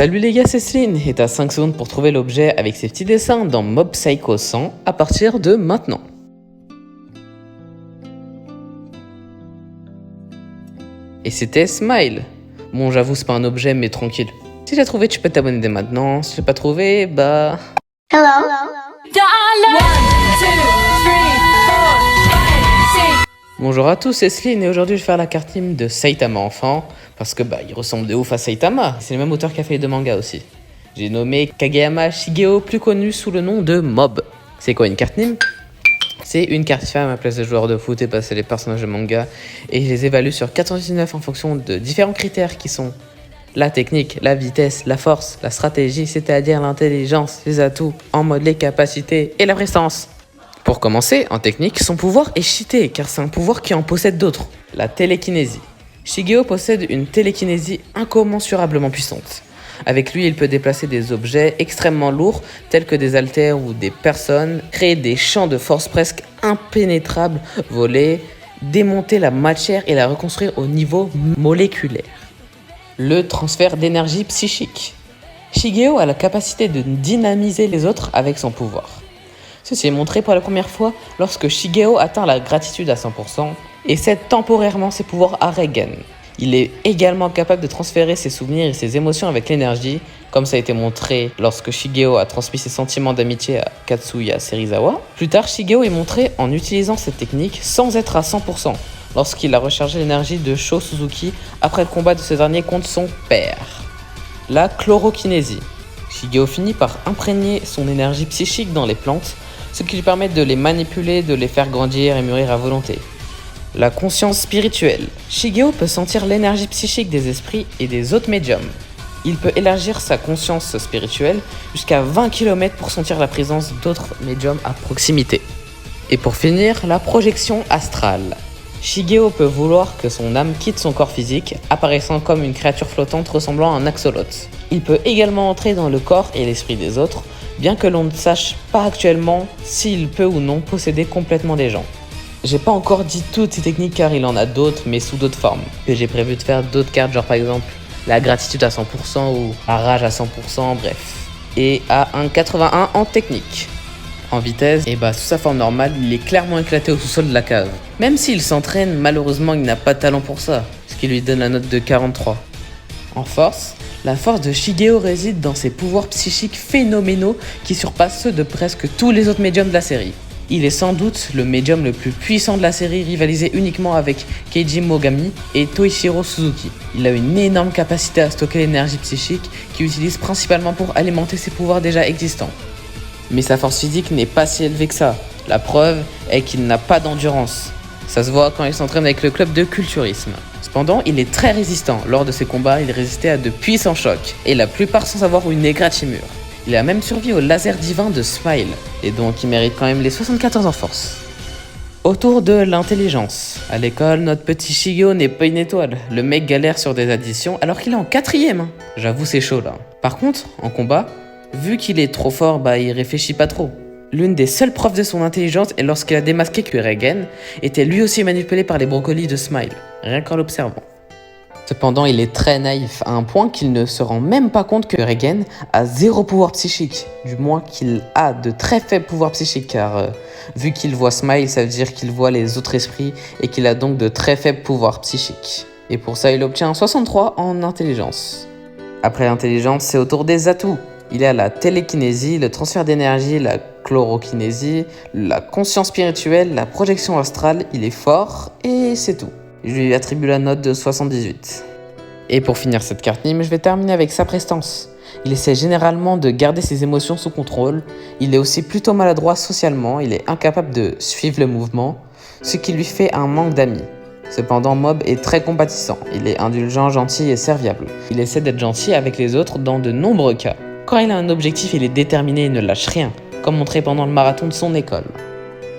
Salut les gars, c'est Celine et t'as 5 secondes pour trouver l'objet avec ses petits dessins dans Mob Psycho 100 à partir de maintenant. Et c'était Smile. Bon, j'avoue, c'est pas un objet, mais tranquille. Si t'as trouvé, tu peux t'abonner dès maintenant. Si t'as pas trouvé, bah... Hello. Bonjour à tous, c'est Celine et aujourd'hui je vais faire la carte team de Saitama enfant parce que il ressemble de ouf à Saitama. C'est le même auteur qui a fait les deux mangas aussi. J'ai nommé Kageyama Shigeo, plus connu sous le nom de Mob. C'est quoi une carte team? C'est une carte femme à ma place de joueur de foot et passer les personnages de manga et je les évalue sur 99 en fonction de différents critères qui sont la technique, la vitesse, la force, la stratégie, c'est-à-dire l'intelligence, les atouts, en mode les capacités et la prestance. Pour commencer, en technique, son pouvoir est cheaté car c'est un pouvoir qui en possède d'autres, la télékinésie. Shigeo possède une télékinésie incommensurablement puissante. Avec lui, il peut déplacer des objets extrêmement lourds tels que des haltères ou des personnes, créer des champs de force presque impénétrables, voler, démonter la matière et la reconstruire au niveau moléculaire. Le transfert d'énergie psychique. Shigeo a la capacité de dynamiser les autres avec son pouvoir. Ceci est montré pour la première fois lorsque Shigeo atteint la gratitude à 100% et cède temporairement ses pouvoirs à Reigen. Il est également capable de transférer ses souvenirs et ses émotions avec l'énergie, comme ça a été montré lorsque Shigeo a transmis ses sentiments d'amitié à Katsuya Serizawa. Plus tard, Shigeo est montré en utilisant cette technique sans être à 100%, lorsqu'il a rechargé l'énergie de Sho Suzuki après le combat de ce dernier contre son père. La chlorokinésie. Shigeo finit par imprégner son énergie psychique dans les plantes, ce qui lui permet de les manipuler, de les faire grandir et mûrir à volonté. La conscience spirituelle. Shigeo peut sentir l'énergie psychique des esprits et des autres médiums. Il peut élargir sa conscience spirituelle jusqu'à 20 km pour sentir la présence d'autres médiums à proximité. Et pour finir, la projection astrale. Shigeo peut vouloir que son âme quitte son corps physique, apparaissant comme une créature flottante ressemblant à un axolote. Il peut également entrer dans le corps et l'esprit des autres, bien que l'on ne sache pas actuellement s'il peut ou non posséder complètement des gens. J'ai pas encore dit toutes ces techniques car il en a d'autres, mais sous d'autres formes. Que j'ai prévu de faire d'autres cartes, genre par exemple la gratitude à 100% ou la rage à 100%, bref. Et à 1,81 en technique. En vitesse, sous sa forme normale, il est clairement éclaté au sous-sol de la cave. Même s'il s'entraîne, malheureusement il n'a pas de talent pour ça, ce qui lui donne la note de 43. En force, la force de Shigeo réside dans ses pouvoirs psychiques phénoménaux qui surpassent ceux de presque tous les autres médiums de la série. Il est sans doute le médium le plus puissant de la série, rivalisé uniquement avec Keiji Mogami et Toichiro Suzuki. Il a une énorme capacité à stocker l'énergie psychique qu'il utilise principalement pour alimenter ses pouvoirs déjà existants. Mais sa force physique n'est pas si élevée que ça. La preuve est qu'il n'a pas d'endurance. Ça se voit quand il s'entraîne avec le club de culturisme. Cependant, il est très résistant. Lors de ses combats, il résistait à de puissants chocs, et la plupart sans avoir une égratignure. Il a même survécu au laser divin de Smile, et donc il mérite quand même les 74 en force. Autour de l'intelligence. À l'école, notre petit Shigeo n'est pas une étoile. Le mec galère sur des additions alors qu'il est en 4ème. J'avoue, c'est chaud là. Par contre, en combat, vu qu'il est trop fort, il réfléchit pas trop. L'une des seules preuves de son intelligence est lorsqu'il a démasqué que Reigen était lui aussi manipulé par les brocolis de Smile, rien qu'en l'observant. Cependant, il est très naïf, à un point qu'il ne se rend même pas compte que Reigen a 0 pouvoir psychique. Du moins qu'il a de très faibles pouvoirs psychiques, car vu qu'il voit Smile, ça veut dire qu'il voit les autres esprits et qu'il a donc de très faibles pouvoirs psychiques. Et pour ça, il obtient 63 en intelligence. Après l'intelligence, c'est au tour des atouts. Il a la télékinésie, le transfert d'énergie, la chlorokinésie, la conscience spirituelle, la projection astrale. Il est fort et c'est tout. Je lui attribue la note de 78. Et pour finir cette carte team, je vais terminer avec sa prestance. Il essaie généralement de garder ses émotions sous contrôle. Il est aussi plutôt maladroit socialement. Il est incapable de suivre le mouvement, ce qui lui fait un manque d'amis. Cependant, Mob est très compatissant. Il est indulgent, gentil et serviable. Il essaie d'être gentil avec les autres dans de nombreux cas. Quand il a un objectif, il est déterminé et ne lâche rien, comme montré pendant le marathon de son école.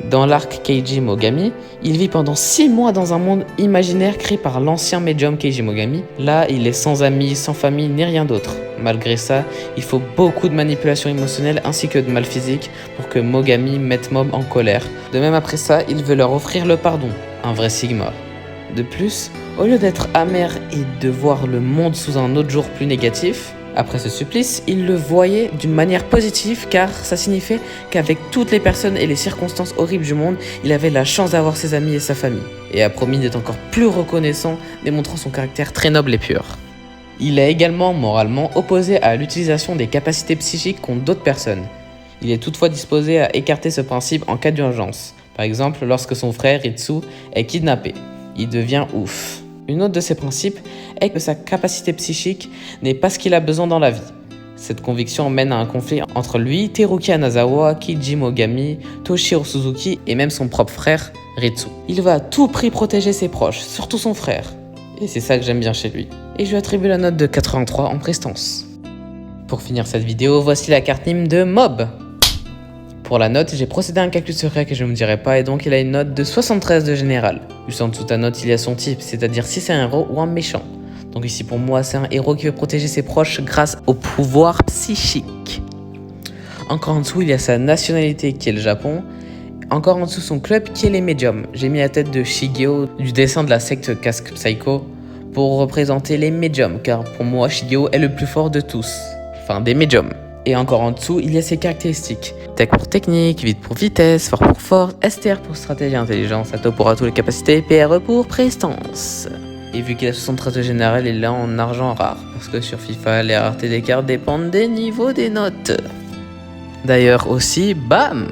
Dans l'arc Keiji Mogami, il vit pendant 6 mois dans un monde imaginaire créé par l'ancien médium Keiji Mogami. Là, il est sans amis, sans famille, ni rien d'autre. Malgré ça, il faut beaucoup de manipulation émotionnelle ainsi que de mal physique pour que Mogami mette Mob en colère. De même après ça, il veut leur offrir le pardon, un vrai Sigma. De plus, au lieu d'être amer et de voir le monde sous un autre jour plus négatif, Après ce supplice, il le voyait d'une manière positive car ça signifiait qu'avec toutes les personnes et les circonstances horribles du monde, il avait la chance d'avoir ses amis et sa famille. Et a promis d'être encore plus reconnaissant, démontrant son caractère très noble et pur. Il est également moralement opposé à l'utilisation des capacités psychiques contre d'autres personnes. Il est toutefois disposé à écarter ce principe en cas d'urgence. Par exemple, lorsque son frère Ritsu est kidnappé. Il devient ouf. Une autre de ses principes est que sa capacité psychique n'est pas ce qu'il a besoin dans la vie. Cette conviction mène à un conflit entre lui, Teruki Anazawa, Kiji Mogami, Toshiro Suzuki et même son propre frère, Ritsu. Il va à tout prix protéger ses proches, surtout son frère. Et c'est ça que j'aime bien chez lui. Et je lui attribue la note de 83 en prestance. Pour finir cette vidéo, voici la carte Nîmes de Mob. Pour la note, j'ai procédé à un calcul secret que je ne me dirai pas et donc il a une note de 73 de général. Juste en dessous de ta note, il y a son type, c'est-à-dire si c'est un héros ou un méchant. Donc ici pour moi, c'est un héros qui veut protéger ses proches grâce au pouvoir psychique. Encore en dessous, il y a sa nationalité qui est le Japon. Encore en dessous, son club qui est les médiums. J'ai mis la tête de Shigeo du dessin de la secte Casque Psycho pour représenter les médiums, car pour moi, Shigeo est le plus fort de tous. Enfin, des médiums. Et encore en dessous, il y a ses caractéristiques. Tech pour technique, vite pour vitesse, fort pour force, STR pour stratégie et intelligence, Ato pour atout les capacités, PRE pour prestance. Et vu qu'il a 73 de général, il est là en argent rare, parce que sur FIFA, les raretés des cartes dépendent des niveaux des notes. D'ailleurs aussi, bam!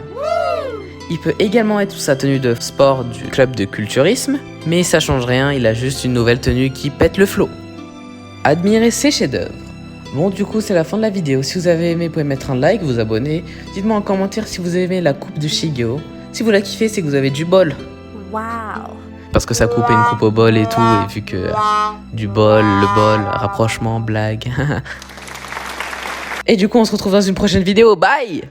Il peut également être sous sa tenue de sport du club de culturisme, mais ça change rien, il a juste une nouvelle tenue qui pète le flot. Admirez ses chefs-d'œuvre. Bon, du coup, c'est la fin de la vidéo. Si vous avez aimé, vous pouvez mettre un like, vous abonner. Dites-moi en commentaire si vous avez aimé la coupe de Shigeo. Si vous la kiffez, c'est que vous avez du bol. Waouh! Parce que ça coupe une coupe au bol et tout, et vu que du bol, le bol, rapprochement, blague. Et du coup, on se retrouve dans une prochaine vidéo. Bye!